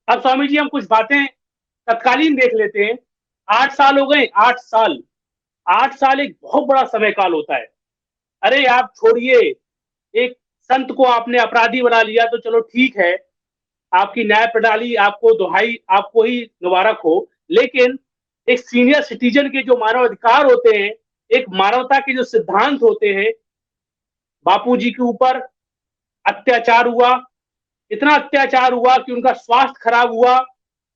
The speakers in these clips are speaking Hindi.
अब स्वामी जी हम कुछ बातें तत्कालीन देख लेते हैं। 8 साल हो गए, 8 साल। 8 साल एक बहुत बड़ा समय काल होता है। अरे आप छोड़िए, एक संत को आपने अपराधी बना लिया तो चलो ठीक है, आपकी न्याय प्रणाली आपको दुहाई, आपको ही मुबारक हो। लेकिन एक सीनियर सिटीजन के जो मानव अधिकार होते हैं, एक मानवता के जो सिद्धांत होते हैं, बापू जी के ऊपर अत्याचार हुआ। इतना अत्याचार हुआ कि उनका स्वास्थ्य खराब हुआ।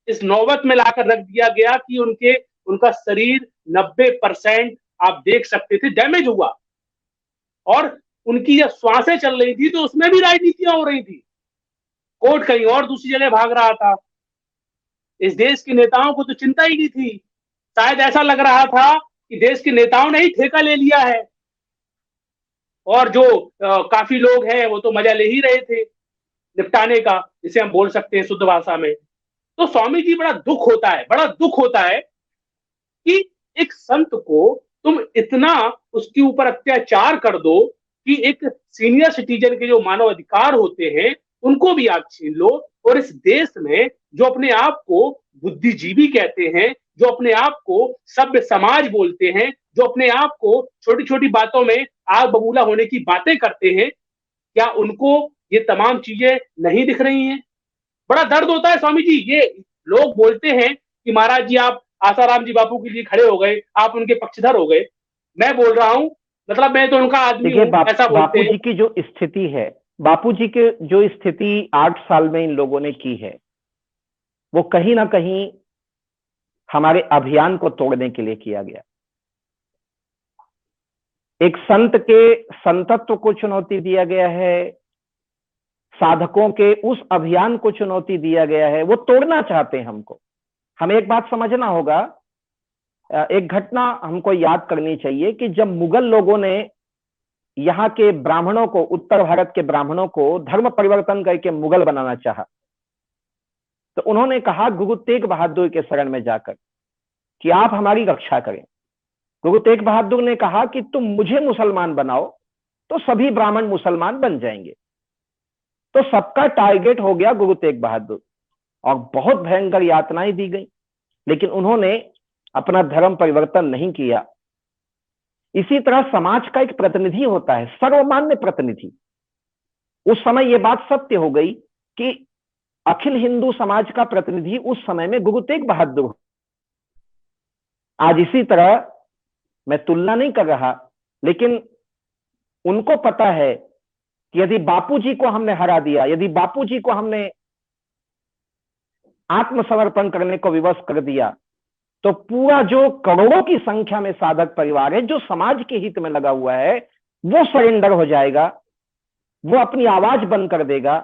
इस नौबत में लाकर रख दिया गया कि उनका शरीर 90% आप देख सकते थे डैमेज हुआ। और उनकी जब श्वासें चल रही थी तो उसमें भी राजनीतियां हो रही थी। कोर्ट कहीं और दूसरी जगह भाग रहा था। इस देश के नेताओं को तो चिंता ही नहीं थी। शायद ऐसा लग रहा था कि देश के नेताओं ने ही ठेका ले लिया है, और जो काफी लोग हैं वो तो मजा ले ही रहे थे निपटाने का, जिसे हम बोल सकते हैं शुद्ध भाषा में। तो स्वामी जी बड़ा दुख होता है, बड़ा दुख होता है कि एक संत को तुम इतना उसके ऊपर अत्याचार कर दो कि एक सीनियर सिटीजन के जो मानव अधिकार होते हैं उनको भी आप छीन लो। और इस देश में जो अपने आप को बुद्धिजीवी कहते हैं, जो अपने आप को सभ्य समाज बोलते हैं, जो अपने आप को छोटी छोटी बातों में आग बबूला होने की बातें करते हैं, क्या उनको ये तमाम चीजें नहीं दिख रही हैं? बड़ा दर्द होता है स्वामी जी। ये लोग बोलते हैं कि महाराज जी आप आसाराम जी बापू के लिए खड़े हो गए, आप उनके पक्षधर हो गए। मैं बोल रहा हूं, मतलब मैं तो उनका आदमी देखिए हूं, ऐसा बोलते बापू हैं। जी की जो स्थिति है, बापू जी के जो स्थिति 8 साल में इन लोगों ने की है, वो कहीं ना कहीं हमारे अभियान को तोड़ने के लिए किया गया। एक संत के संतत्व को चुनौती दिया गया है, साधकों के उस अभियान को चुनौती दिया गया है, वो तोड़ना चाहते हैं हमको। हमें एक बात समझना होगा, एक घटना हमको याद करनी चाहिए कि जब मुगल लोगों ने यहाँ के ब्राह्मणों को, उत्तर भारत के ब्राह्मणों को धर्म परिवर्तन करके मुगल बनाना चाहा, तो उन्होंने कहा गुरु तेग बहादुर के शरण में जाकर कि आप हमारी रक्षा करें। गुरु तेग बहादुर ने कहा कि तुम मुझे मुसलमान बनाओ तो सभी ब्राह्मण मुसलमान बन जाएंगे। तो सबका टारगेट हो गया गुरु तेग बहादुर, और बहुत भयंकर यातनाएं दी गई, लेकिन उन्होंने अपना धर्म परिवर्तन नहीं किया। इसी तरह समाज का एक प्रतिनिधि होता है, सर्वमान्य प्रतिनिधि। उस समय यह बात सत्य हो गई कि अखिल हिंदू समाज का प्रतिनिधि उस समय में गुरु तेग बहादुर। आज इसी तरह, मैं तुलना नहीं कर रहा, लेकिन उनको पता है कि यदि बापूजी को हमने हरा दिया, यदि बापूजी को हमने आत्मसमर्पण करने को विवश कर दिया, तो पूरा जो करोड़ों की संख्या में साधक परिवार है जो समाज के हित में लगा हुआ है, वो सरेंडर हो जाएगा, वो अपनी आवाज बंद कर देगा,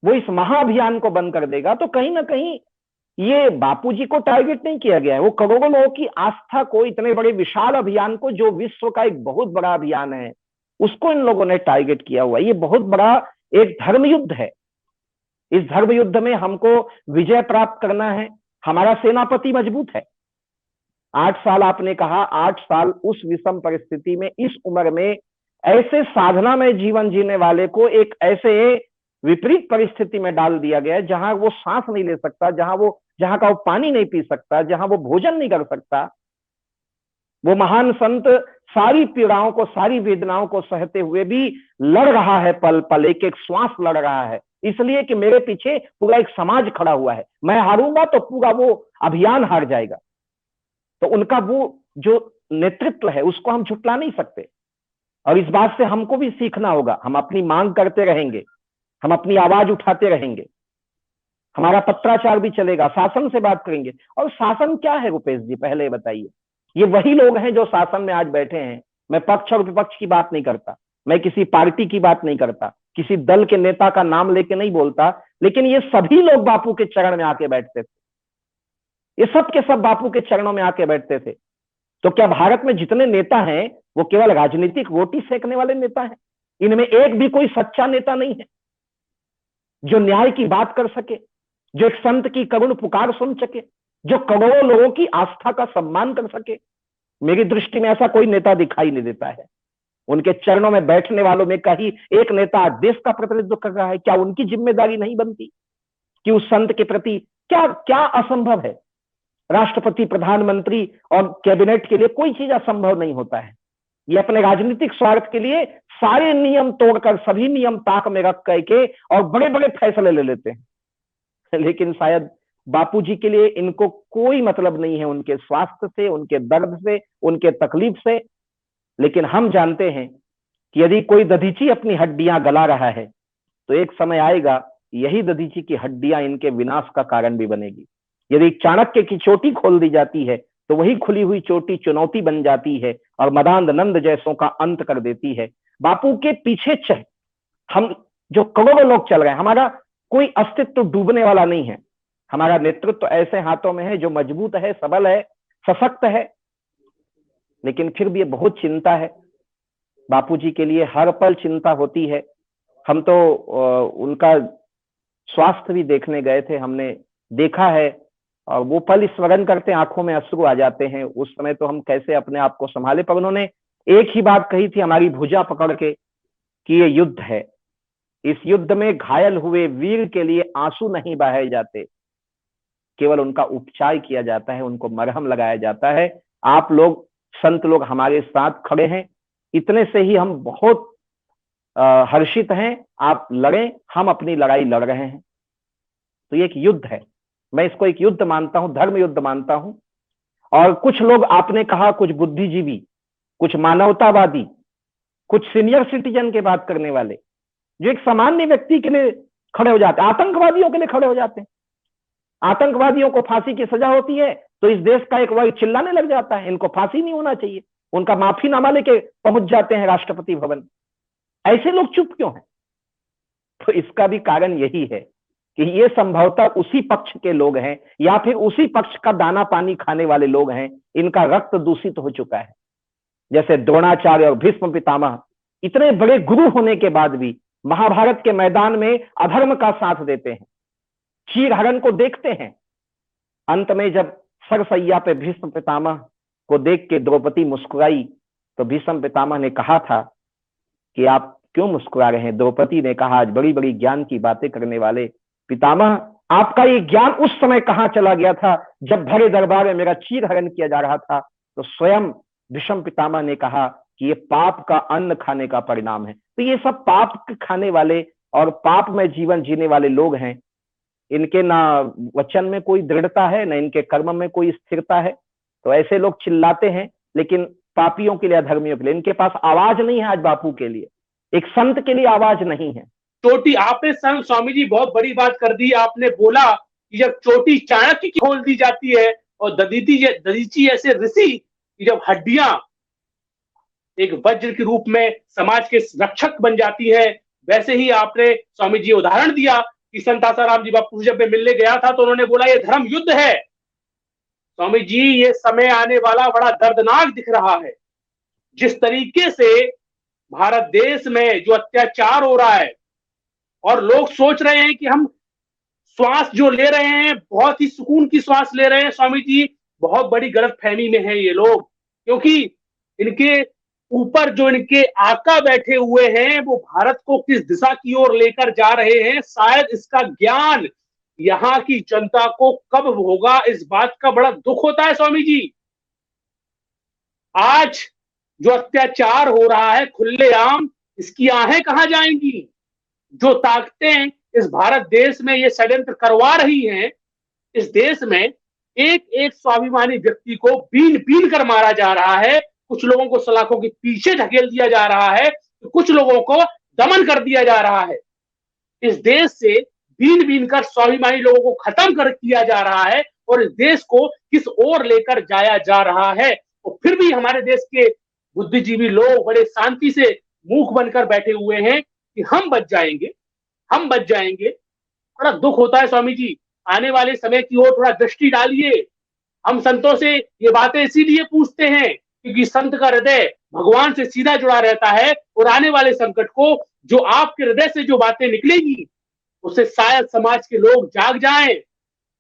वो इस महाअभियान को बंद कर देगा। तो कहीं ना कहीं ये बापूजी को टारगेट नहीं किया गया है, वो करोड़ों लोगों की आस्था को, इतने बड़े विशाल अभियान को, जो विश्व का एक बहुत बड़ा अभियान है, उसको इन लोगों ने टारगेट किया हुआ है। ये बहुत बड़ा एक धर्म युद्ध है। इस धर्म युद्ध में हमको विजय प्राप्त करना है। हमारा सेनापति मजबूत है। 8 साल आपने कहा, 8 साल उस विषम परिस्थिति में, इस उम्र में ऐसे साधना में जीवन जीने वाले को एक ऐसे विपरीत परिस्थिति में डाल दिया गया जहां वो सांस नहीं ले सकता, जहां का वो पानी नहीं पी सकता, जहां वो भोजन नहीं कर सकता। वो महान संत सारी पीड़ाओं को, सारी वेदनाओं को सहते हुए भी लड़ रहा है, पल पल एक एक श्वास लड़ रहा है, इसलिए कि मेरे पीछे पूरा एक समाज खड़ा हुआ है। मैं हारूंगा तो पूरा वो अभियान हार जाएगा। तो उनका वो जो नेतृत्व है उसको हम झुटला नहीं सकते, और इस बात से हमको भी सीखना होगा। हम अपनी मांग करते रहेंगे, हम अपनी आवाज उठाते रहेंगे, हमारा पत्राचार भी चलेगा, शासन से बात करेंगे। और शासन क्या है रुपेश जी, पहले बताइए। ये वही लोग हैं जो शासन में आज बैठे हैं। मैं पक्ष और विपक्ष की बात नहीं करता, मैं किसी पार्टी की बात नहीं करता, किसी दल के नेता का नाम लेके नहीं बोलता, लेकिन ये सभी लोग बापू के चरण में आके बैठते थे। ये सब के सब बापू के चरणों में आके बैठते थे। तो क्या भारत में जितने नेता हैं वो केवल राजनीतिक रोटी सेकने वाले नेता हैं? इनमें एक भी कोई सच्चा नेता नहीं है जो न्याय की बात कर सके, जो एक संत की करुण पुकार सुन सके, जो करोड़ों लोगों की आस्था का सम्मान कर सके। मेरी दृष्टि में ऐसा कोई नेता दिखाई नहीं देता है। उनके चरणों में बैठने वालों में कहीं एक नेता देश का प्रतिनिधित्व कर रहा है, क्या उनकी जिम्मेदारी नहीं बनती कि उस संत के प्रति क्या क्या असंभव है। राष्ट्रपति, प्रधानमंत्री और कैबिनेट के लिए कोई चीज असंभव नहीं होता है। ये अपने राजनीतिक स्वार्थ के लिए सारे नियम तोड़कर, सभी नियम ताक में रख करके और बड़े बड़े फैसले ले लेते हैं। लेकिन शायद बापूजी के लिए इनको कोई मतलब नहीं है उनके स्वास्थ्य से, उनके दर्द से, उनके तकलीफ से। लेकिन हम जानते हैं कि यदि कोई दधीची अपनी हड्डियां गला रहा है तो एक समय आएगा यही दधीची की हड्डियां इनके विनाश का कारण भी बनेगी। यदि चाणक्य की चोटी खोल दी जाती है तो वही खुली हुई चोटी चुनौती बन जाती है और मदांध नंद जैसों का अंत कर देती है। बापू के पीछे चल हम जो करोड़ों लोग चल रहे हैं, हमारा कोई अस्तित्व डूबने वाला नहीं है। हमारा नेतृत्व ऐसे हाथों में है जो मजबूत है, सबल है, सशक्त है। लेकिन फिर भी ये बहुत चिंता है बापूजी के लिए, हर पल चिंता होती है। हम तो उनका स्वास्थ्य भी देखने गए थे, हमने देखा है और वो पल स्मरण करते आंखों में अश्रु आ जाते हैं। उस समय तो हम कैसे अपने आप को संभाले, पर उन्होंने एक ही बात कही थी हमारी भुजा पकड़ के कि ये युद्ध है, इस युद्ध में घायल हुए वीर के लिए आंसू नहीं बहाए जाते, केवल उनका उपचार किया जाता है, उनको मरहम लगाया जाता है। आप लोग संत लोग हमारे साथ खड़े हैं, इतने से ही हम बहुत हर्षित हैं। आप लड़ें, हम अपनी लड़ाई लड़ रहे हैं। तो ये एक युद्ध है, मैं इसको एक युद्ध मानता हूं, धर्म युद्ध मानता हूं। और कुछ लोग, आपने कहा कुछ बुद्धिजीवी, कुछ मानवतावादी, कुछ सीनियर सिटीजन के बात करने वाले जो एक सामान्य व्यक्ति के लिए खड़े हो जाते हैं, आतंकवादियों के लिए खड़े हो जाते हैं। आतंकवादियों को फांसी की सजा होती है तो इस देश का एक वर्ग चिल्लाने लग जाता है इनको फांसी नहीं होना चाहिए, उनका माफीनामा लेके पहुंच जाते हैं राष्ट्रपति भवन। ऐसे लोग चुप क्यों हैं? तो इसका भी कारण यही है कि ये संभवतः उसी पक्ष के लोग हैं या फिर उसी पक्ष का दाना पानी खाने वाले लोग हैं, इनका रक्त दूषित हो चुका है। जैसे द्रोणाचार्य और भीष्म पितामह इतने बड़े गुरु होने के बाद भी महाभारत के मैदान में अधर्म का साथ देते हैं, चीरहरण को देखते हैं। अंत में जब सरसैया पे भीष्म पितामह को देख के द्रौपदी मुस्कुराई तो भीष्म पितामह ने कहा था कि आप क्यों मुस्कुरा रहे हैं? द्रौपदी ने कहा, आज बड़ी बड़ी ज्ञान की बातें करने वाले पितामह, आपका ये ज्ञान उस समय कहां चला गया था जब भरे दरबार में मेरा चीरहरण किया जा रहा था? तो स्वयं भीष्म पितामह ने कहा कि ये पाप का अन्न खाने का परिणाम है। तो ये सब पाप खाने वाले और पाप में जीवन जीने वाले लोग हैं। इनके ना वचन में कोई दृढ़ता है, ना इनके कर्म में कोई स्थिरता है। तो ऐसे लोग चिल्लाते हैं, लेकिन पापियों के लिए, अधर्मियों के लिए इनके पास आवाज नहीं है। आज बापू के लिए, एक संत के लिए आवाज नहीं है। चोटी आपने स्वामी जी बहुत बड़ी बात कर दी। आपने बोला कि जब चोटी चाणक्य की खोल दी जाती है और दधीची ऐसे ऋषि की जब हड्डियां एक वज्र के रूप में समाज के रक्षक बन जाती है, वैसे ही आपने स्वामी जी उदाहरण दिया कि संत आसाराम जी बापू जब मैं मिलने गया था तो उन्होंने बोला ये धर्म युद्ध है। स्वामी जी, ये समय आने वाला बड़ा दर्दनाक दिख रहा है। जिस तरीके से भारत देश में जो अत्याचार हो रहा है और लोग सोच रहे हैं कि हम श्वास जो ले रहे हैं बहुत ही सुकून की श्वास ले रहे हैं, स्वामी जी बहुत बड़ी गलतफहमी में है ये लोग। क्योंकि इनके ऊपर जो इनके आका बैठे हुए हैं वो भारत को किस दिशा की ओर लेकर जा रहे हैं, शायद इसका ज्ञान यहाँ की जनता को कब होगा, इस बात का बड़ा दुख होता है स्वामी जी। आज जो अत्याचार हो रहा है खुलेआम, इसकी आहें कहां जाएंगी? जो ताकतें इस भारत देश में ये षड्यंत्र करवा रही हैं, इस देश में एक एक स्वाभिमानी व्यक्ति को बीन बीन कर मारा जा रहा है, कुछ लोगों को सलाखों के पीछे धकेल दिया जा रहा है, तो कुछ लोगों को दमन कर दिया जा रहा है। इस देश से बीन बीन कर स्वाभिमानी लोगों को खत्म कर दिया जा रहा है और इस देश को किस ओर लेकर जाया जा रहा है। और फिर भी हमारे देश के बुद्धिजीवी लोग बड़े शांति से मूक बनकर बैठे हुए हैं कि हम बच जाएंगे, हम बच जाएंगे। बड़ा दुख होता है स्वामी जी। आने वाले समय की ओर थोड़ा दृष्टि डालिए। हम संतों से ये बातें इसीलिए पूछते हैं क्योंकि संत का हृदय भगवान से सीधा जुड़ा रहता है और आने वाले संकट को जो आपके हृदय से जो बातें निकलेगी उससे शायद समाज के लोग जाग जाएं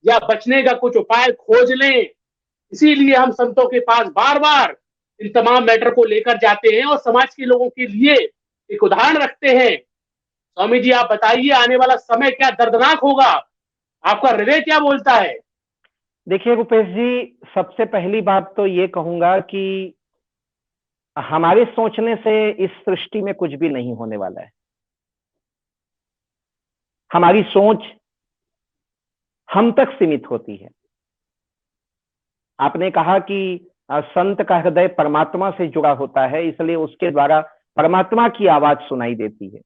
या बचने का कुछ उपाय खोज लें। इसीलिए हम संतों के पास बार बार इन तमाम मैटर को लेकर जाते हैं और समाज के लोगों के लिए एक उदाहरण रखते हैं। स्वामी जी, आप बताइए आने वाला समय क्या दर्दनाक होगा। आपका हृदय क्या बोलता है? देखिए रुपेश जी, सबसे पहली बात तो ये कहूंगा कि हमारे सोचने से इस सृष्टि में कुछ भी नहीं होने वाला है। हमारी सोच हम तक सीमित होती है। आपने कहा कि संत का हृदय परमात्मा से जुड़ा होता है, इसलिए उसके द्वारा परमात्मा की आवाज सुनाई देती है।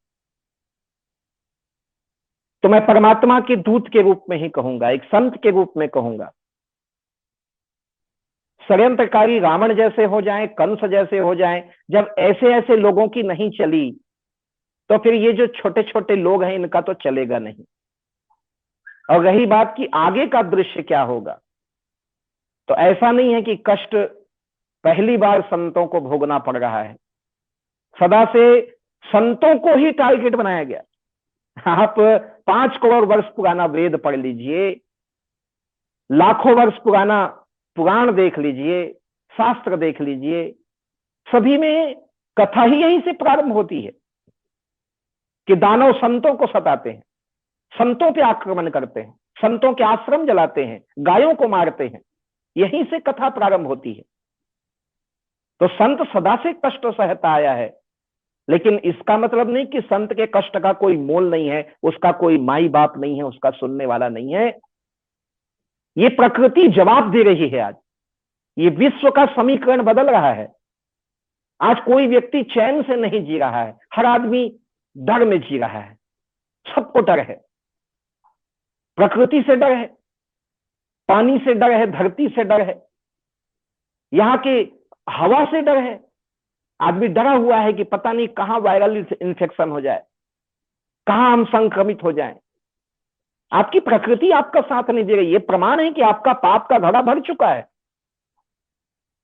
तो मैं परमात्मा के दूत के रूप में ही कहूंगा, एक संत के रूप में कहूंगा। षड्यंत्रकारी रावण जैसे हो जाएं, कंस जैसे हो जाएं, जब ऐसे ऐसे लोगों की नहीं चली, तो फिर ये जो छोटे छोटे लोग हैं इनका तो चलेगा नहीं। और रही बात कि आगे का दृश्य क्या होगा, तो ऐसा नहीं है कि कष्ट पहली बार संतों को भोगना पड़ रहा है। सदा से संतों को ही टारगेट बनाया गया। आप 5 करोड़ वर्ष पुराना वेद पढ़ लीजिए, लाखों वर्ष पुराना पुराण देख लीजिए, शास्त्र देख लीजिए, सभी में कथा ही यहीं से प्रारंभ होती है कि दानव संतों को सताते हैं, संतों पे आक्रमण करते हैं, संतों के आश्रम जलाते हैं, गायों को मारते हैं। यहीं से कथा प्रारंभ होती है। तो संत सदा से कष्ट सहता आया है, लेकिन इसका मतलब नहीं कि संत के कष्ट का कोई मोल नहीं है, उसका कोई माई बाप नहीं है, उसका सुनने वाला नहीं है। ये प्रकृति जवाब दे रही है। आज ये विश्व का समीकरण बदल रहा है। आज कोई व्यक्ति चैन से नहीं जी रहा है, हर आदमी डर में जी रहा है। सबको डर है, प्रकृति से डर है, पानी से डर है, धरती से डर है, यहाँ की हवा से डर है। आदमी डरा हुआ है कि पता नहीं कहां वायरल इन्फेक्शन हो जाए, कहां हम संक्रमित हो जाएं। आपकी प्रकृति आपका साथ नहीं दे रही। ये प्रमाण है कि आपका पाप का घड़ा भर चुका है।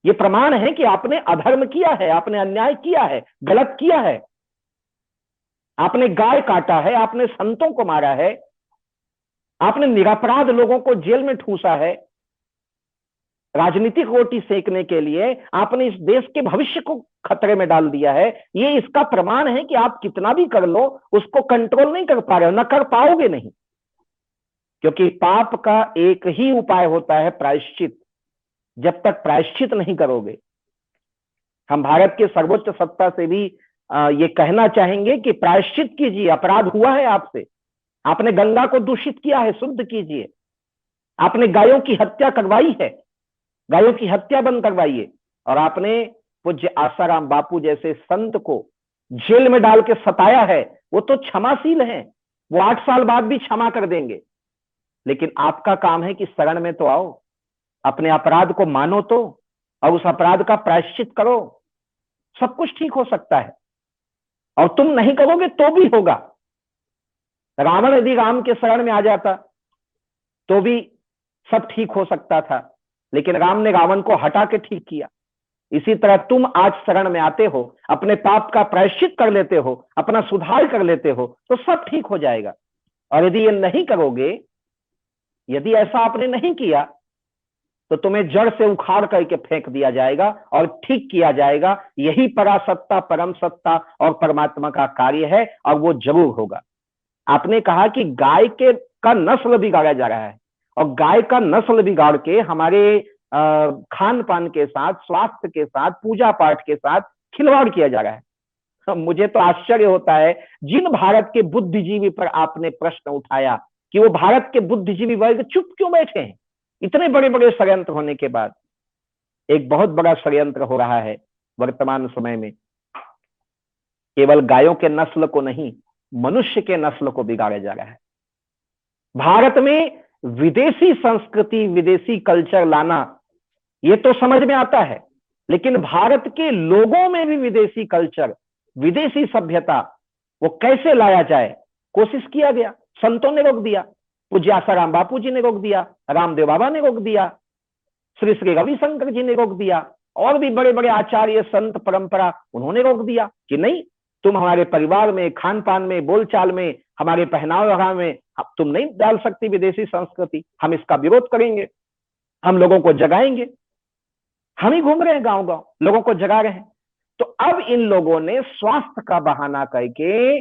ये प्रमाण है कि आपने अधर्म किया है, आपने अन्याय किया है, गलत किया है। आपने गाय काटा है, आपने संतों को मारा है, आपने निरपराध लोगों को जेल में ठूसा है। राजनीतिक रोटी सेकने के लिए आपने इस देश के भविष्य को खतरे में डाल दिया है। ये इसका प्रमाण है कि आप कितना भी कर लो, उसको कंट्रोल नहीं कर पा रहे हो, ना कर पाओगे नहीं। क्योंकि पाप का एक ही उपाय होता है, प्रायश्चित। जब तक प्रायश्चित नहीं करोगे, हम भारत के सर्वोच्च सत्ता से भी ये कहना चाहेंगे कि प्रायश्चित कीजिए। अपराध हुआ है आपसे, आपने गंगा को दूषित किया है, शुद्ध कीजिए। आपने गायों की हत्या करवाई है, गायों की हत्या बंद करवाइए। और आपने पूज्य आसाराम बापू जैसे संत को जेल में डाल के सताया है, वो तो क्षमाशील हैं, वो 8 साल बाद भी क्षमा कर देंगे। लेकिन आपका काम है कि शरण में तो आओ, अपने अपराध को मानो तो, और उस अपराध का प्रायश्चित करो। सब कुछ ठीक हो सकता है, और तुम नहीं करोगे तो भी होगा। रावण यदि राम के शरण में आ जाता तो भी सब ठीक हो सकता था, लेकिन राम ने रावण को हटा के ठीक किया। इसी तरह तुम आज शरण में आते हो, अपने पाप का प्रायश्चित कर लेते हो, अपना सुधार कर लेते हो, तो सब ठीक हो जाएगा। और यदि ये नहीं करोगे, यदि ऐसा आपने नहीं किया, तो तुम्हें जड़ से उखाड़ करके फेंक दिया जाएगा और ठीक किया जाएगा। यही परासत्ता, परम सत्ता और परमात्मा का कार्य है, और वो जरूर होगा। आपने कहा कि गाय के का नस्ल बिगाड़ा जा रहा है, और गाय का नस्ल बिगाड़ के हमारे खान पान के साथ, स्वास्थ्य के साथ, पूजा पाठ के साथ खिलवाड़ किया जा रहा है। मुझे तो आश्चर्य होता है, जिन भारत के बुद्धिजीवी पर आपने प्रश्न उठाया कि वो भारत के बुद्धिजीवी वर्ग चुप क्यों बैठे हैं इतने बड़े बड़े षड्यंत्र होने के बाद। एक बहुत बड़ा षड्यंत्र हो रहा है वर्तमान समय में। केवल गायों के नस्ल को नहीं, मनुष्य के नस्ल को बिगाड़ा जा रहा है। भारत में विदेशी संस्कृति, विदेशी कल्चर लाना, ये तो समझ में आता है, लेकिन भारत के लोगों में भी विदेशी कल्चर, विदेशी सभ्यता, वो कैसे लाया जाए, कोशिश किया गया। संतों ने रोक दिया, पूज्य आसाराम बापू जी ने रोक दिया, रामदेव बाबा ने रोक दिया, श्री श्री रविशंकर जी ने रोक दिया, और भी बड़े बड़े आचार्य, संत, परंपरा, उन्होंने रोक दिया कि नहीं, तुम हमारे परिवार में, खान पान में, बोलचाल में, हमारे पहनावा में तुम नहीं डाल सकती विदेशी संस्कृति। हम इसका विरोध करेंगे, हम लोगों को जगाएंगे। हम ही घूम रहे हैं गांव गांव, लोगों को जगा रहे हैं। तो अब इन लोगों ने स्वास्थ्य का बहाना करके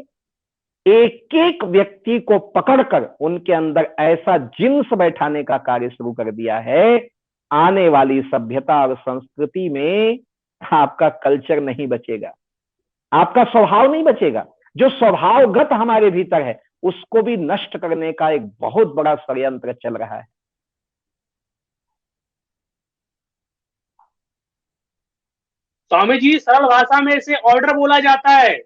एक एक व्यक्ति को पकड़कर उनके अंदर ऐसा जिन्स बैठाने का कार्य शुरू कर दिया है, आने वाली सभ्यता और संस्कृति में आपका कल्चर नहीं बचेगा, आपका स्वभाव नहीं बचेगा। जो स्वभावगत हमारे भीतर है उसको भी नष्ट करने का एक बहुत बड़ा षड्यंत्र चल रहा है। स्वामी जी, सरल भाषा में इसे ऑर्डर बोला जाता है।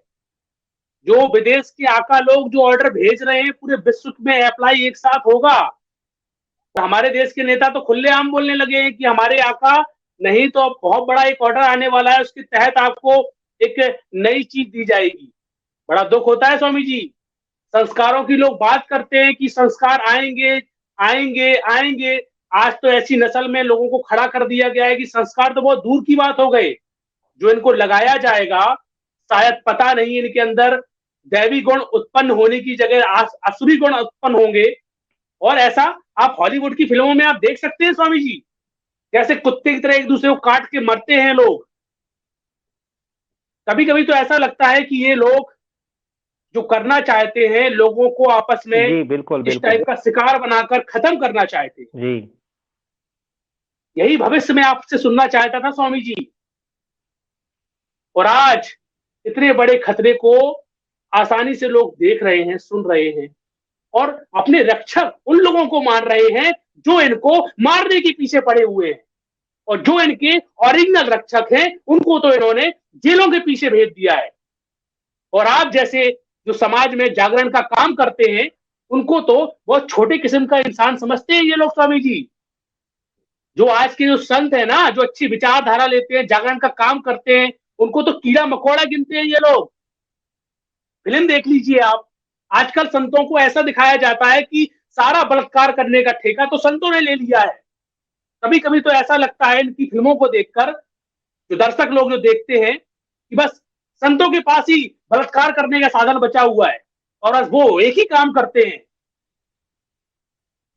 जो विदेश के आका लोग जो ऑर्डर भेज रहे हैं पूरे विश्व में अप्लाई एक साथ होगा। तो हमारे देश के नेता तो खुलेआम बोलने लगे हैं कि हमारे आका नहीं तो बहुत बड़ा एक ऑर्डर आने वाला है, उसके तहत आपको एक नई चीज दी जाएगी। बड़ा दुख होता है स्वामी जी, संस्कारों की लोग बात करते हैं कि संस्कार आएंगे आएंगे आएंगे। आज तो ऐसी नस्ल में लोगों को खड़ा कर दिया गया है कि संस्कार तो बहुत दूर की बात हो गए। जो इनको लगाया जाएगा शायद पता नहीं इनके अंदर दैवी गुण उत्पन्न होने की जगह असुरी गुण उत्पन्न होंगे। और ऐसा आप हॉलीवुड की फिल्मों में आप देख सकते हैं स्वामी जी, जैसे कुत्ते की तरह एक दूसरे को काट के मरते हैं लोग। कभी कभी तो ऐसा लगता है कि ये लोग जो करना चाहते हैं लोगों को आपस में जी बिल्कुल इस टाइप का शिकार बनाकर खत्म करना चाहते हैं। जी, यही भविष्य में आपसे सुनना चाहता था स्वामी जी। और आज इतने बड़े खतरे को आसानी से लोग देख रहे हैं, सुन रहे हैं और अपने रक्षक उन लोगों को मार रहे हैं जो इनको मारने के पीछे पड़े हुए हैं। और जो इनके ओरिजिनल रक्षक हैं उनको तो इन्होंने जेलों के पीछे भेज दिया है। और आप जैसे जो समाज में जागरण का काम करते हैं उनको तो बहुत छोटे किस्म का इंसान समझते हैं ये लोग स्वामी जी। जो आज के जो संत है ना, जो अच्छी विचारधारा लेते हैं, जागरण का काम करते हैं, उनको तो कीड़ा मकोड़ा गिनते हैं ये लोग। फिल्म देख लीजिए आप, आजकल संतों को ऐसा दिखाया जाता है कि सारा बलात्कार करने का ठेका तो संतों ने ले लिया है। कभी कभी तो ऐसा लगता है इनकी फिल्मों को देखकर, जो दर्शक लोग जो देखते हैं, कि बस संतों के पास ही बलात्कार करने का साधन बचा हुआ है और बस वो एक ही काम करते हैं।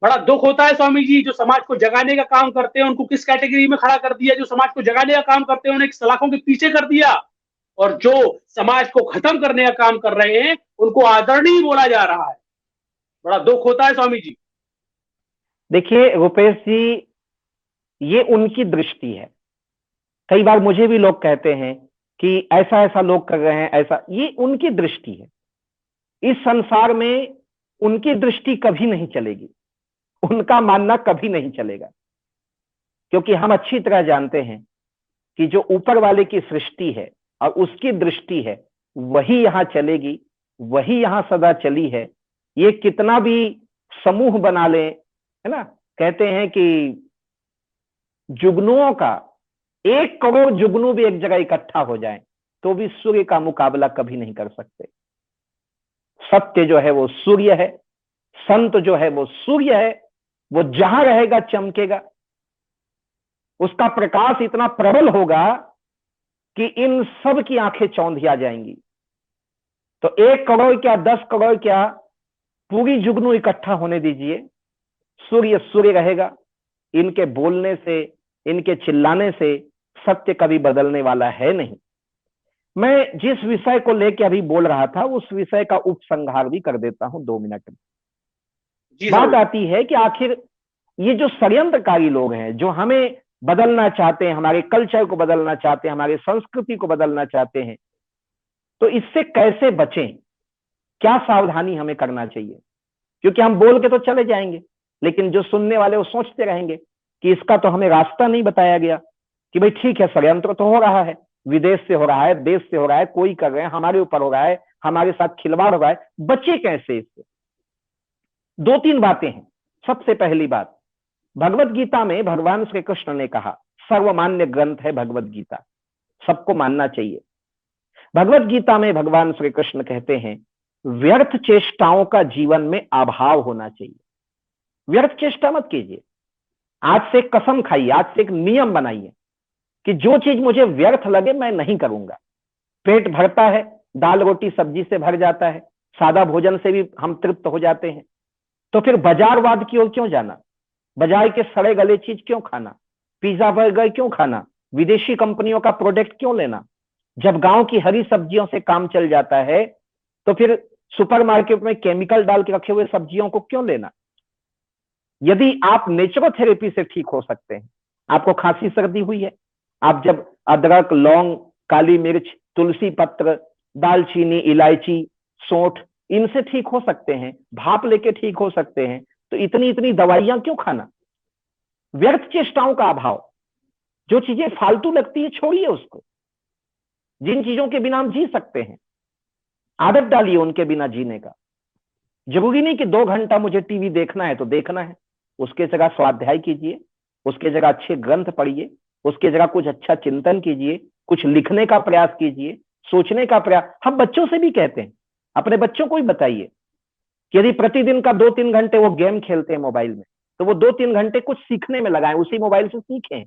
बड़ा दुख होता है स्वामी जी, जो समाज को जगाने का काम करते हैं उनको किस कैटेगरी में खड़ा कर दिया। जो समाज को जगाने का काम करते हैं उन्हें सलाखों के पीछे कर दिया, और जो समाज को खत्म करने का काम कर रहे हैं उनको आदरणीय बोला जा रहा है। बड़ा दुख होता है स्वामी जी। देखिए रुपेश जी, ये उनकी दृष्टि है। कई बार मुझे भी लोग कहते हैं कि ऐसा ऐसा लोग कर रहे हैं, ऐसा, ये उनकी दृष्टि है। इस संसार में उनकी दृष्टि कभी नहीं चलेगी, उनका मानना कभी नहीं चलेगा, क्योंकि हम अच्छी तरह जानते हैं कि जो ऊपर वाले की सृष्टि है और उसकी दृष्टि है वही यहां चलेगी, वही यहां सदा चली है। ये कितना भी समूह बना ले, है ना, कहते हैं कि जुगनुओं का 1 करोड़ जुगनू भी एक जगह इकट्ठा हो जाए तो भी सूर्य का मुकाबला कभी नहीं कर सकते। सत्य जो है वो सूर्य है, संत जो है वो सूर्य है, वो जहां रहेगा चमकेगा। उसका प्रकाश इतना प्रबल होगा कि इन सब की आंखें चौंधिया जाएंगी। तो 1 करोड़ क्या 10 करोड़ क्या, पूरी जुगनू इकट्ठा होने दीजिए, सूर्य सूर्य रहेगा। इनके बोलने से, इनके चिल्लाने से सत्य कभी बदलने वाला है नहीं। मैं जिस विषय को लेकर अभी बोल रहा था उस विषय का उपसंहार भी कर देता हूं 2 मिनट में। बात आती है कि आखिर ये जो षड्यंत्रकारी लोग हैं, जो हमें बदलना चाहते हैं, हमारे कल्चर को बदलना चाहते हैं, हमारी संस्कृति को बदलना चाहते हैं, तो इससे कैसे बचें, क्या सावधानी हमें करना चाहिए? क्योंकि हम बोल के तो चले जाएंगे, लेकिन जो सुनने वाले वो सोचते रहेंगे कि इसका तो हमें रास्ता नहीं बताया गया, कि भाई ठीक है षड्यंत्र तो हो रहा है, विदेश से हो रहा है, देश से हो रहा है, कोई कर रहे हैं, हमारे ऊपर हो रहा है, हमारे साथ खिलवाड़ हो रहा है, बचे कैसे इससे? 2-3 बातें हैं। सबसे पहली बात, भगवत गीता में भगवान श्री कृष्ण ने कहा, सर्वमान्य ग्रंथ है भगवत गीता, सबको मानना चाहिए। भगवत गीता में भगवान श्री कृष्ण कहते हैं व्यर्थ चेष्टाओं का जीवन में अभाव होना चाहिए। व्यर्थ चेष्टा मत कीजिए। आज से कसम खाइए, आज से एक नियम बनाइए कि जो चीज मुझे व्यर्थ लगे मैं नहीं करूंगा। पेट भरता है, दाल रोटी सब्जी से भर जाता है, सादा भोजन से भी हम तृप्त हो जाते हैं, तो फिर बाजारवाद की ओर क्यों जाना? बाजार के सड़े गले चीज क्यों खाना? पिज्जा बर्गर क्यों खाना? विदेशी कंपनियों का प्रोडक्ट क्यों लेना? जब गांव की हरी सब्जियों से काम चल जाता है तो फिर सुपरमार्केट में केमिकल डाल के रखे हुए सब्जियों को क्यों लेना? यदि आप नेचुरोथेरेपी से ठीक हो सकते हैं, आपको खांसी सर्दी हुई है, आप जब अदरक, लौंग, काली मिर्च, तुलसी पत्र, दालचीनी, इलायची, सौंठ, इनसे ठीक हो सकते हैं, भाप लेके ठीक हो सकते हैं, तो इतनी इतनी दवाइयां क्यों खाना? व्यर्थ चेष्टाओं का अभाव, जो चीजें फालतू लगती है छोड़िए उसको। जिन चीजों के बिना हम जी सकते हैं, आदत डालिए उनके बिना जीने का। जरूरी नहीं कि 2 घंटा मुझे टीवी देखना है तो देखना है, उसके जगह स्वाध्याय कीजिए, उसके जगह अच्छे ग्रंथ पढ़िए, उसके जगह कुछ अच्छा चिंतन कीजिए, कुछ लिखने का प्रयास कीजिए, सोचने का प्रयास। हम बच्चों से भी कहते हैं, अपने बच्चों को ही बताइए कि यदि प्रतिदिन का 2-3 घंटे वो गेम खेलते हैं मोबाइल में, तो वो 2-3 घंटे कुछ सीखने में लगाएं, उसी मोबाइल से सीखें।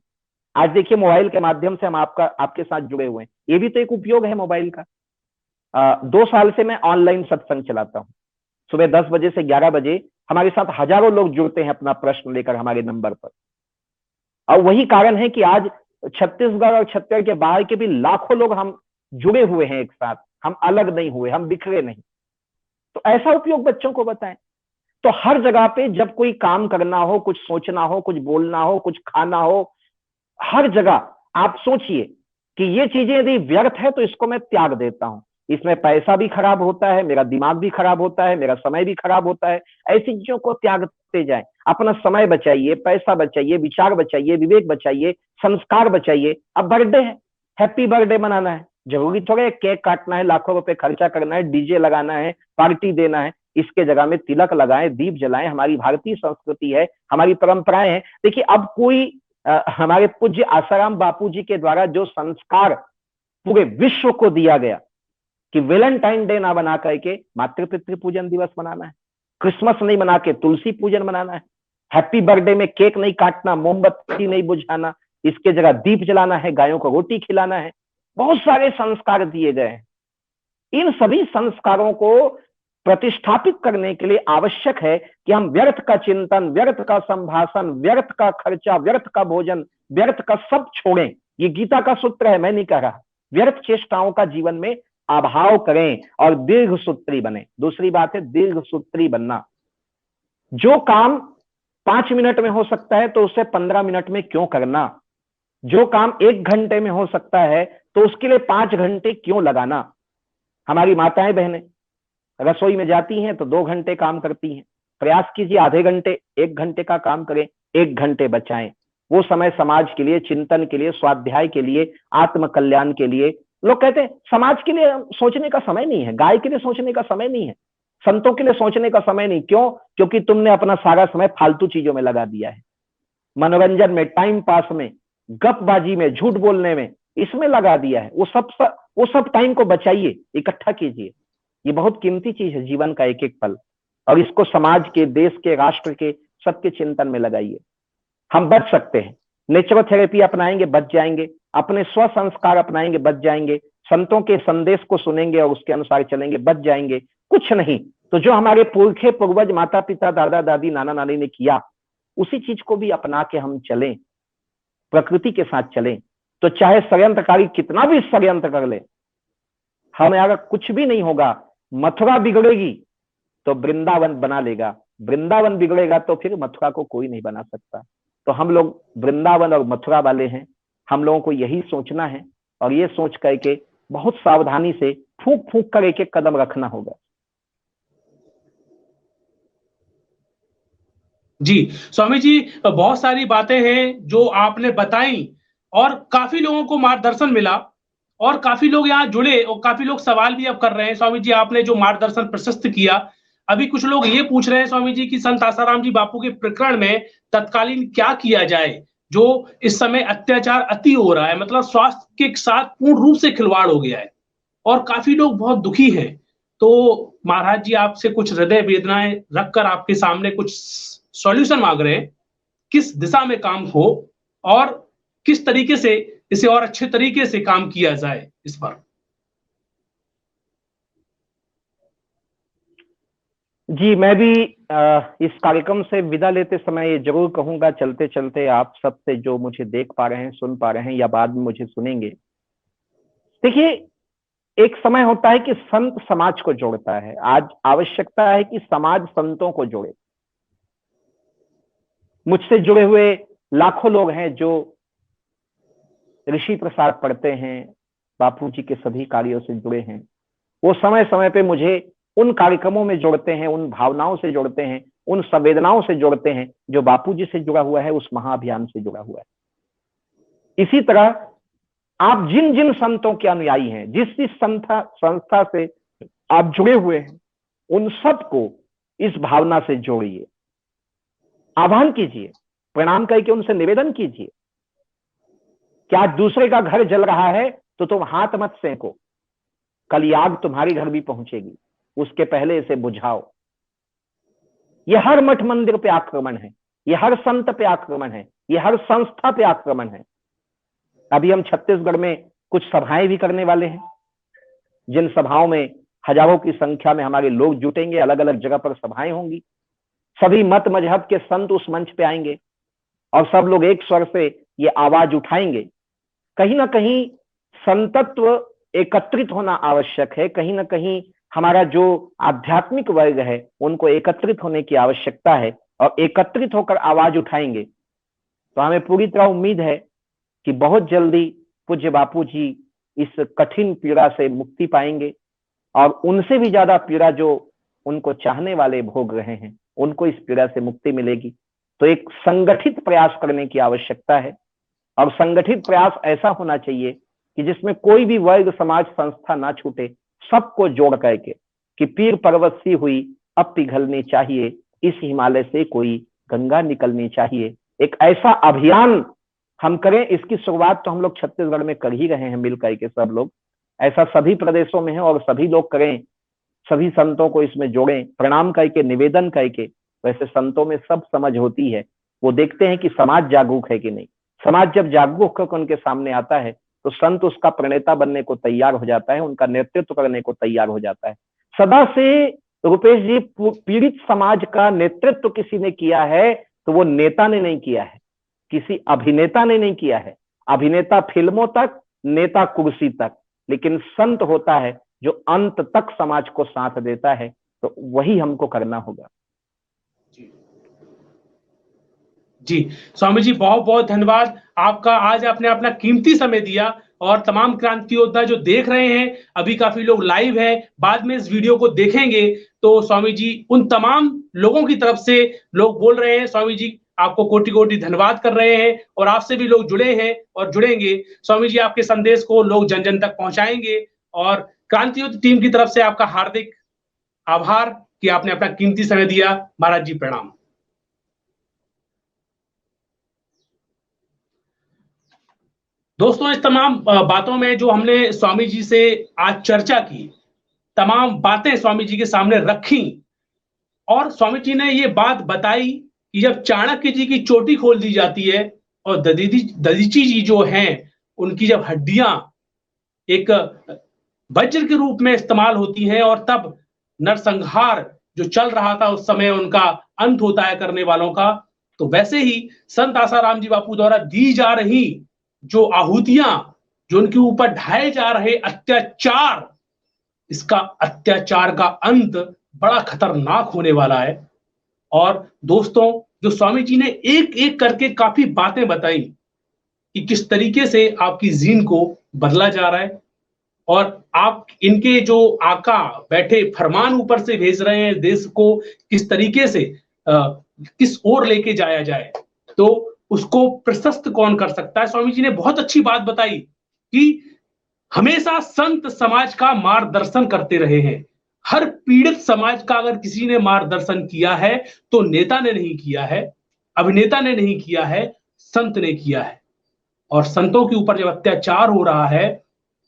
आज देखिए मोबाइल के माध्यम से हम आपके साथ जुड़े हुए हैं, ये भी तो एक उपयोग है मोबाइल का। 2 साल से मैं ऑनलाइन सत्संग चलाता हूँ। सुबह 10 बजे से 11 बजे हमारे साथ हजारों लोग जुड़ते हैं अपना प्रश्न लेकर हमारे नंबर पर। और वही कारण है कि आज छत्तीसगढ़ और छत्तीसगढ़ के बाहर के भी लाखों लोग हम जुड़े हुए हैं एक साथ, हम अलग नहीं हुए, हम बिखरे नहीं। तो ऐसा उपयोग बच्चों को बताएं। तो हर जगह पे जब कोई काम करना हो, कुछ सोचना हो, कुछ बोलना हो, कुछ खाना हो, हर जगह आप सोचिए कि ये चीजें यदि व्यर्थ है तो इसको मैं त्याग देता हूं। इसमें पैसा भी खराब होता है, मेरा दिमाग भी खराब होता है, मेरा समय भी खराब होता है। ऐसी चीजों को त्यागते जाए, अपना समय बचाइए, पैसा बचाइए, विचार बचाइए, विवेक बचाइए, संस्कार बचाइए। अब बर्थडे है, हैप्पी बर्थडे मनाना है, जरूरी थोड़ा है केक काटना है, लाखों रुपए खर्चा करना है, डीजे लगाना है, पार्टी देना है। इसके जगह में तिलक लगाएं, दीप जलाएं। हमारी भारतीय संस्कृति है, हमारी परंपराएं हैं। देखिए अब कोई हमारे पूज्य आसाराम बापू जी के द्वारा जो संस्कार पूरे विश्व को दिया गया कि वैलेंटाइन डे ना बना करके मातृ पितृ पूजन दिवस मनाना है, क्रिसमस नहीं मना के तुलसी पूजन मनाना है, हैप्पी बर्थडे में केक नहीं काटना, मोमबत्ती नहीं बुझाना, इसके जगह दीप जलाना है, गायों को रोटी खिलाना है। बहुत सारे संस्कार दिए गए हैं। इन सभी संस्कारों को प्रतिष्ठापित करने के लिए आवश्यक है कि हम व्यर्थ का चिंतन, व्यर्थ का संभाषण, व्यर्थ का खर्चा, व्यर्थ का भोजन, व्यर्थ का सब छोड़ें। ये गीता का सूत्र है, मैं नहीं कह रहा। व्यर्थ चेष्टाओं का जीवन में अभाव करें और दीर्घ सूत्री बने। दूसरी बात है दीर्घ सूत्री बनना। जो काम 5 मिनट में हो सकता है तो उसे 15 मिनट में क्यों करना? जो काम 1 घंटे में हो सकता है तो उसके लिए 5 घंटे क्यों लगाना? हमारी माताएं बहनें रसोई में जाती हैं तो 2 घंटे काम करती हैं। प्रयास कीजिए आधे घंटे, 1 घंटे का काम करें, 1 घंटे बचाएं। वो समय समाज के लिए, चिंतन के लिए, स्वाध्याय के लिए, आत्म कल्याण के लिए। लोग कहते हैं समाज के लिए सोचने का समय नहीं है, गाय के लिए सोचने का समय नहीं है, संतों के लिए सोचने का समय नहीं। क्यों? क्योंकि तुमने अपना सारा समय फालतू चीजों में लगा दिया है, मनोरंजन में, टाइम पास में, गपबाजी में, झूठ बोलने में, इसमें लगा दिया है। वो सब टाइम को बचाइए, इकट्ठा कीजिए। ये बहुत कीमती चीज है जीवन का एक एक पल, और इसको समाज के, देश के, राष्ट्र के सबके चिंतन में लगाइए। हम बच सकते हैं। नेचुरोथेरेपी अपनाएंगे बच जाएंगे, अपने स्व संस्कार अपनाएंगे बच जाएंगे, संतों के संदेश को सुनेंगे और उसके अनुसार चलेंगे बच जाएंगे। कुछ नहीं तो जो हमारे पुरखे पूर्वज, माता पिता, दादा दादी, नाना नानी ने किया, उसी चीज को भी अपना के हम चलें, प्रकृति के साथ चलें, तो चाहे षड्यंत्रकारी कितना भी षड्यंत्र कर ले, हमें अगर कुछ भी नहीं होगा। मथुरा बिगड़ेगी तो वृंदावन बना लेगा, वृंदावन बिगड़ेगा तो फिर मथुरा को कोई नहीं बना सकता। तो हम लोग वृंदावन और मथुरा वाले हैं। हम लोगों को यही सोचना है और ये सोच करके बहुत सावधानी से फूंक फूंक कर एक एक कदम रखना होगा। जी स्वामी जी, बहुत सारी बातें हैं जो आपने बताई और काफी लोगों को मार्गदर्शन मिला और काफी लोग यहाँ जुड़े और काफी लोग सवाल भी अब कर रहे हैं। स्वामी जी आपने जो मार्गदर्शन प्रशस्त किया, अभी कुछ लोग ये पूछ रहे हैं स्वामी जी कि संत आसाराम जी बापू के प्रकरण में तत्कालीन क्या किया जाए, जो इस समय अत्याचार अति हो रहा है, मतलब स्वास्थ्य के साथ पूर्ण रूप से खिलवाड़ हो गया है और काफी लोग बहुत दुखी हैं। तो महाराज जी आपसे कुछ हृदय वेदनाएं रखकर आपके सामने कुछ सॉल्यूशन मांग रहे हैं, किस दिशा में काम हो और किस तरीके से इसे और अच्छे तरीके से काम किया जाए इस पर। जी मैं भी इस कार्यक्रम से विदा लेते समय ये जरूर कहूंगा, चलते चलते आप सबसे जो मुझे देख पा रहे हैं, सुन पा रहे हैं या बाद में मुझे सुनेंगे, देखिए एक समय होता है कि संत समाज को जोड़ता है, आज आवश्यकता है कि समाज संतों को जोड़े। मुझसे जुड़े हुए लाखों लोग हैं जो ऋषि प्रसाद पढ़ते हैं, बापूजी के सभी कार्यों से जुड़े हैं। वो समय समय पे मुझे उन कार्यक्रमों में जोड़ते हैं, उन भावनाओं से जोड़ते हैं, उन संवेदनाओं से जोड़ते हैं जो बापूजी से जुड़ा हुआ है, उस महाअभियान से जुड़ा हुआ है। इसी तरह आप जिन जिन संतों के अनुयायी हैं, जिस जिस संस्था से आप जुड़े हुए हैं, उन सबको इस भावना से जोड़िए, आह्वान कीजिए, प्रणाम करके उनसे निवेदन कीजिए कि आज दूसरे का घर जल रहा है तो तुम हाथ मत सेको, कल आग तुम्हारी घर भी पहुंचेगी, उसके पहले इसे बुझाओ। यह हर मठ मंदिर पे आक्रमण है, यह हर संत पे आक्रमण है, यह हर संस्था पे आक्रमण है। अभी हम छत्तीसगढ़ में कुछ सभाएं भी करने वाले हैं, जिन सभाओं में हजारों की संख्या में हमारे लोग जुटेंगे, अलग अलग जगह पर सभाएं होंगी, सभी मत मजहब के संत उस मंच पे आएंगे और सब लोग एक स्वर से ये आवाज उठाएंगे। कहीं ना कहीं संतत्व एकत्रित होना आवश्यक है, कहीं ना कहीं हमारा जो आध्यात्मिक वर्ग है उनको एकत्रित होने की आवश्यकता है, और एकत्रित होकर आवाज उठाएंगे तो हमें पूरी तरह उम्मीद है कि बहुत जल्दी पूज्य बापूजी इस कठिन पीड़ा से मुक्ति पाएंगे, और उनसे भी ज्यादा पीड़ा जो उनको चाहने वाले भोग रहे हैं उनको इस पीड़ा से मुक्ति मिलेगी। तो एक संगठित प्रयास करने की आवश्यकता है, और संगठित प्रयास ऐसा होना चाहिए कि जिसमें कोई भी वर्ग, समाज, संस्था ना छूटे, सबको जोड़ करके कि पीर पर्वत सी हुई अब पिघलनी चाहिए, इस हिमालय से कोई गंगा निकलनी चाहिए। एक ऐसा अभियान हम करें। इसकी शुरुआत तो हम लोग छत्तीसगढ़ में कर ही रहे हैं मिल करके, सब लोग ऐसा सभी प्रदेशों में है और सभी लोग करें, सभी संतों को इसमें जोड़ें, प्रणाम करके, निवेदन करके। वैसे संतों में सब समझ होती है, वो देखते हैं कि समाज जागरूक है कि नहीं। समाज जब जागरूक होकर उनके सामने आता है तो संत उसका प्रणेता बनने को तैयार हो जाता है, उनका नेतृत्व करने को तैयार हो जाता है। सदा से रुपेश जी, पीड़ित समाज का नेतृत्व किसी ने किया है तो वो नेता ने नहीं किया है, किसी अभिनेता ने नहीं किया है। अभिनेता फिल्मों तक, नेता कुर्सी तक, लेकिन संत होता है जो अंत तक समाज को साथ देता है। तो वही हमको करना होगा। जी स्वामी जी, बहुत बहुत धन्यवाद आपका। आज आपने अपना कीमती समय दिया, और तमाम क्रांति योद्धा जो देख रहे हैं, अभी काफी लोग लाइव हैं, बाद में इस वीडियो को देखेंगे, तो स्वामी जी उन तमाम लोगों की तरफ से लोग बोल रहे हैं, स्वामी जी आपको कोटि कोटि धन्यवाद कर रहे हैं, और आपसे भी लोग जुड़े हैं और जुड़ेंगे। स्वामी जी आपके संदेश को लोग जन जन तक पहुंचाएंगे, और क्रांति युद्ध टीम की तरफ से आपका हार्दिक आभार कि आपने अपना कीमती समय दिया। महाराज जी प्रणाम। दोस्तों, इस तमाम बातों में जो हमने स्वामी जी से आज चर्चा की, तमाम बातें स्वामी जी के सामने रखी, और स्वामी जी ने ये बात बताई कि जब चाणक्य जी की चोटी खोल दी जाती है और दधीची जी जो हैं उनकी जब हड्डियां एक वज्र के रूप में इस्तेमाल होती हैं, और तब नरसंहार जो चल रहा था उस समय उनका अंत होता है करने वालों का, तो वैसे ही संत आसाराम जी बापू द्वारा दी जा रही जो आहुतियां, जो उनके ऊपर ढाए जा रहे अत्याचार, इसका अत्याचार का अंत बड़ा खतरनाक होने वाला है। और दोस्तों, जो स्वामी जी ने एक एक करके काफी बातें बताई कि किस तरीके से आपकी जीन को बदला जा रहा है, और आप इनके जो आका बैठे फरमान ऊपर से भेज रहे हैं देश को किस तरीके से किस ओर लेके जाया जाए, तो उसको प्रशस्त कौन कर सकता है। स्वामी जी ने बहुत अच्छी बात बताई कि हमेशा संत समाज का मार्गदर्शन करते रहे हैं। हर पीड़ित समाज का अगर किसी ने मार्गदर्शन किया है तो नेता ने नहीं किया है, अभिनेता ने नहीं किया है, संत ने किया है। और संतों के ऊपर जब अत्याचार हो रहा है,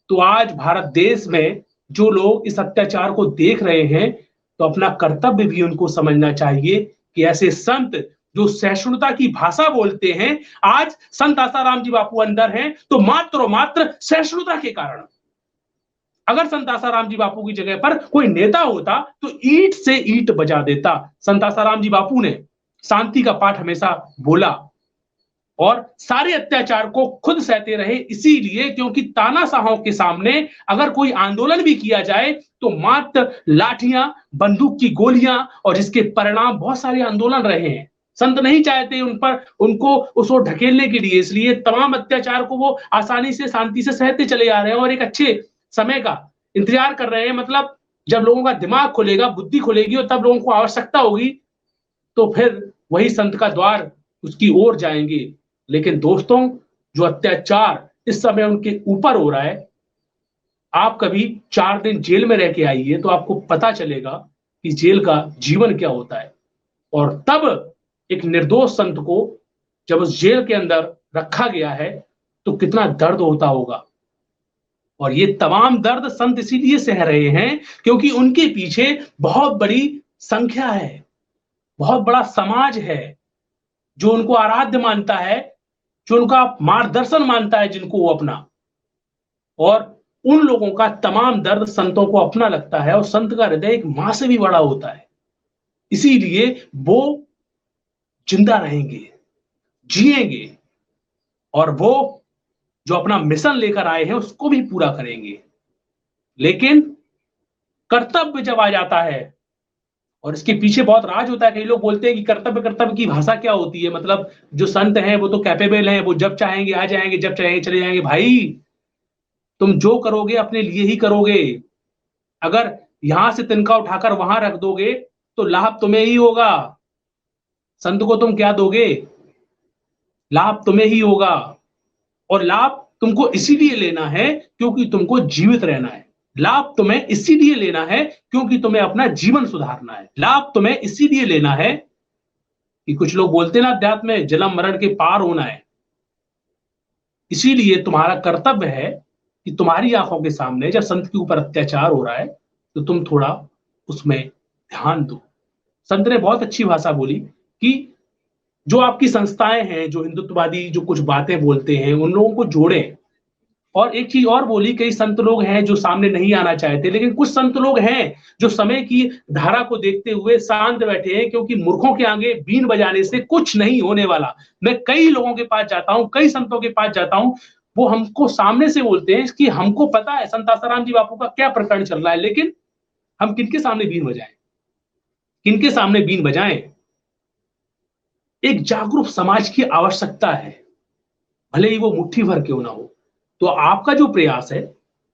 तो आज भारत देश में जो लोग इस अत्याचार को देख रहे हैं, तो अपना कर्तव्य भी उनको समझना चाहिए कि ऐसे संत जो सहिष्णुता की भाषा बोलते हैं, आज संत आसाराम जी बापू अंदर हैं तो मात्र और मात्र सहिष्णुता के कारण। अगर संत आसाराम जी बापू की जगह पर कोई नेता होता तो ईंट से ईंट बजा देता। संत आसाराम जी बापू ने शांति का पाठ हमेशा बोला, और सारे अत्याचार को खुद सहते रहे, इसीलिए क्योंकि तानाशाहों के सामने अगर कोई आंदोलन भी किया जाए तो मात्र लाठियां, बंदूक की गोलियां, और जिसके परिणाम बहुत सारे आंदोलन रहे हैं। संत नहीं चाहते उन पर उनको उसको ढकेलने के लिए, इसलिए तमाम अत्याचार को वो आसानी से शांति से सहते चले आ रहे हैं और एक अच्छे समय का इंतजार कर रहे हैं। मतलब जब लोगों का दिमाग खुलेगा, बुद्धि खुलेगी और तब लोगों को आवश्यकता होगी तो फिर वही संत का द्वार उसकी ओर जाएंगे। लेकिन दोस्तों, जो अत्याचार इस समय उनके ऊपर हो रहा है, आप कभी 4 दिन जेल में रह के आइए तो आपको पता चलेगा कि जेल का जीवन क्या होता है। और तब एक निर्दोष संत को जब उस जेल के अंदर रखा गया है तो कितना दर्द होता होगा। और ये तमाम दर्द संत इसीलिए सह रहे हैं क्योंकि उनके पीछे बहुत बड़ी संख्या है, बहुत बड़ा समाज है जो उनको आराध्य मानता है, जो उनका मार्गदर्शन मानता है, जिनको वो अपना, और उन लोगों का तमाम दर्द संतों को अपना लगता है। और संत का हृदय एक मां से भी बड़ा होता है, इसीलिए वो जिंदा रहेंगे, जिएंगे, और वो जो अपना मिशन लेकर आए हैं उसको भी पूरा करेंगे। लेकिन कर्तव्य जब आ जाता है, और इसके पीछे बहुत राज होता है। कई लोग बोलते हैं कि कर्तव्य कर्तव्य की भाषा क्या होती है, मतलब जो संत हैं वो तो कैपेबल हैं, वो जब चाहेंगे आ जाएंगे, जब चाहेंगे चले जाएंगे। भाई, तुम जो करोगे अपने लिए ही करोगे। अगर यहां से तिनका उठाकर वहां रख दोगे तो लाभ तुम्हें ही होगा, संत को तुम क्या दोगे? लाभ तुम्हें ही होगा। और लाभ तुमको इसीलिए लेना है क्योंकि तुमको जीवित रहना है। लाभ तुम्हें इसीलिए लेना है क्योंकि तुम्हें अपना जीवन सुधारना है। लाभ तुम्हें इसीलिए लेना है कि कुछ लोग बोलते ना अध्यात्म में जन्म मरण के पार होना है। इसीलिए तुम्हारा कर्तव्य है कि तुम्हारी आंखों के सामने जब संत के ऊपर अत्याचार हो रहा है तो तुम थोड़ा उसमें ध्यान दो। संत ने बहुत अच्छी भाषा बोली कि जो आपकी संस्थाएं हैं, जो हिंदुत्ववादी जो कुछ बातें बोलते हैं, उन लोगों को जोड़ें। और एक चीज और बोली, कई संत लोग हैं जो सामने नहीं आना चाहते, लेकिन कुछ संत लोग हैं जो समय की धारा को देखते हुए शांत बैठे हैं, क्योंकि मूर्खों के आगे बीन बजाने से कुछ नहीं होने वाला। मैं कई लोगों के पास जाता हूं, कई संतों के पास जाता हूं, वो हमको सामने से बोलते हैं कि हमको पता है संत आसाराम जी बापू का क्या प्रकरण चल रहा है, लेकिन हम किनके सामने बीन बजाएं, किनके सामने बीन बजाएं? एक जागरूक समाज की आवश्यकता है, भले ही वो मुट्ठी भर क्यों ना हो। तो आपका जो प्रयास है,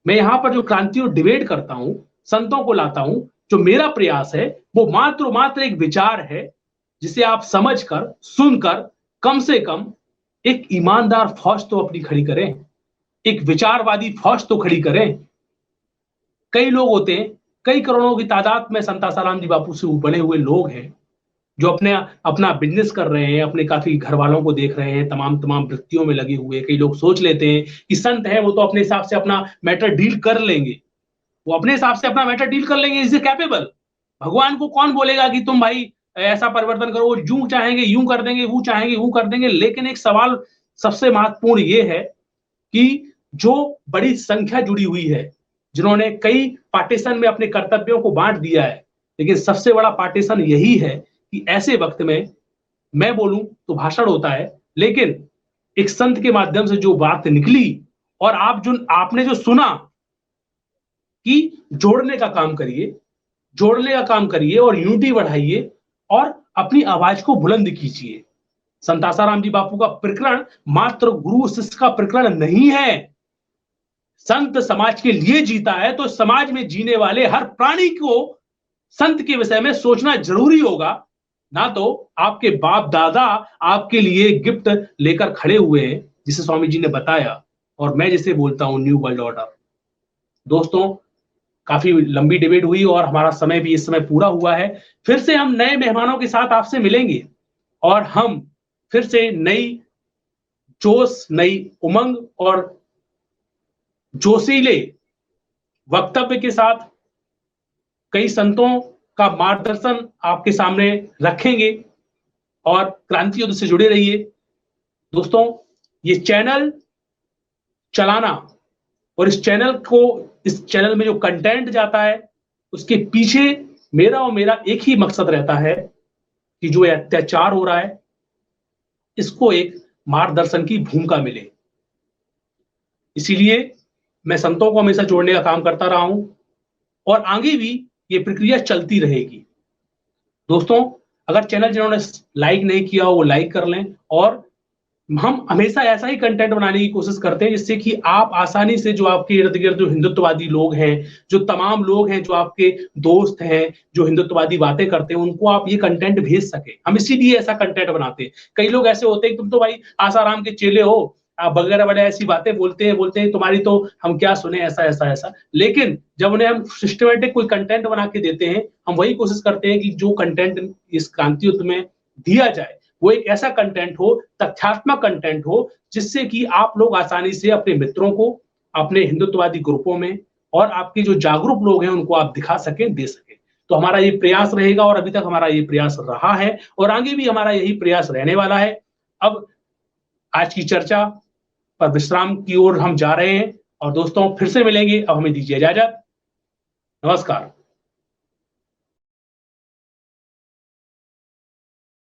मैं यहां पर जो क्रांति और डिबेट करता हूं, संतों को लाता हूं, जो मेरा प्रयास है वो मात्र एक विचार है जिसे आप समझकर, सुनकर, कम से कम एक ईमानदार फौज तो अपनी खड़ी करें, एक विचारवादी फौज तो खड़ी करें। कई लोग होते हैं, कई करोड़ों की तादाद में संत आसाराम जी बापू से बने हुए लोग हैं जो अपना बिजनेस कर रहे हैं, अपने काफी घर वालों को देख रहे हैं, तमाम वृत्तियों में लगे हुए। कई लोग सोच लेते हैं कि संत है वो तो अपने हिसाब से अपना मैटर डील कर लेंगे, वो अपने हिसाब से अपना मैटर डील कर लेंगे, इज कैपेबल। भगवान को कौन बोलेगा कि तुम भाई ऐसा परिवर्तन करो, वो यूं चाहेंगे यूं कर देंगे, वो चाहेंगे वो कर देंगे। लेकिन एक सवाल सबसे महत्वपूर्ण ये है कि जो बड़ी संख्या जुड़ी हुई है, जिन्होंने कई पार्टीशन में अपने कर्तव्यों को बांट दिया है, लेकिन सबसे बड़ा पार्टीशन यही है कि ऐसे वक्त में मैं बोलूं तो भाषण होता है, लेकिन एक संत के माध्यम से जो बात निकली और आपने जो सुना कि जोड़ने का काम करिए, जोड़ने का काम करिए और यूनिटी बढ़ाइए और अपनी आवाज को बुलंद कीजिए। संत आसाराम जी बापू का प्रकरण मात्र गुरु शिष्य का प्रकरण नहीं है। संत समाज के लिए जीता है तो समाज में जीने वाले हर प्राणी को संत के विषय में सोचना जरूरी होगा। ना तो आपके बाप दादा आपके लिए गिफ्ट लेकर खड़े हुए हैं, जिसे स्वामी जी ने बताया, और मैं जिसे बोलता हूं न्यू वर्ल्ड ऑर्डर। दोस्तों, काफी लंबी डिबेट हुई और हमारा समय भी इस समय पूरा हुआ है। फिर से हम नए मेहमानों के साथ आपसे मिलेंगे और हम फिर से नई जोश, नई उमंग और जोशीले वक्तव्य के साथ कई संतों का मार्गदर्शन आपके सामने रखेंगे और क्रांति युद्ध से जुड़े रहिए। दोस्तों, ये चैनल चलाना और इस चैनल में जो कंटेंट जाता है उसके पीछे मेरा एक ही मकसद रहता है कि जो अत्याचार हो रहा है इसको एक मार्गदर्शन की भूमिका मिले। इसीलिए मैं संतों को हमेशा जोड़ने का काम करता रहा हूं और आगे भी ये प्रक्रिया चलती रहेगी। दोस्तों, अगर चैनल जिन्होंने लाइक नहीं किया हो वो लाइक कर लें, और हम हमेशा ऐसा ही कंटेंट बनाने की कोशिश करते हैं जिससे कि आप आसानी से, जो आपके इर्द गिर्द जो हिंदुत्ववादी लोग हैं, जो तमाम लोग हैं, जो आपके दोस्त हैं जो हिंदुत्ववादी बातें करते हैं, उनको आप ये कंटेंट भेज सके। हम इसीलिए ऐसा कंटेंट बनाते हैं। कई लोग ऐसे होते हैं, तुम तो भाई आसाराम के चेले हो, आप वगैरह वगैरह ऐसी बातें बोलते हैं तुम्हारी तो हम क्या सुने, ऐसा ऐसा ऐसा। लेकिन जब उन्हें हम सिस्टमेटिक कोई कंटेंट बना के देते हैं, हम वही कोशिश करते हैं कि जो कंटेंट इस क्रांति युद्ध में दिया जाए वो एक ऐसा कंटेंट हो, तथ्यात्मक कंटेंट हो, जिससे कि आप लोग आसानी से अपने मित्रों को, अपने हिंदुत्ववादी ग्रुपों में और आपके जो जागरूक लोग हैं उनको आप दिखा सकें, दे सकें। तो हमारा ये प्रयास रहेगा, और अभी तक हमारा ये प्रयास रहा है, और आगे भी हमारा यही प्रयास रहने वाला है। अब आज की चर्चा पर विश्राम की ओर हम जा रहे हैं, और दोस्तों फिर से मिलेंगे। अब हमें दीजिए इजाजत। नमस्कार।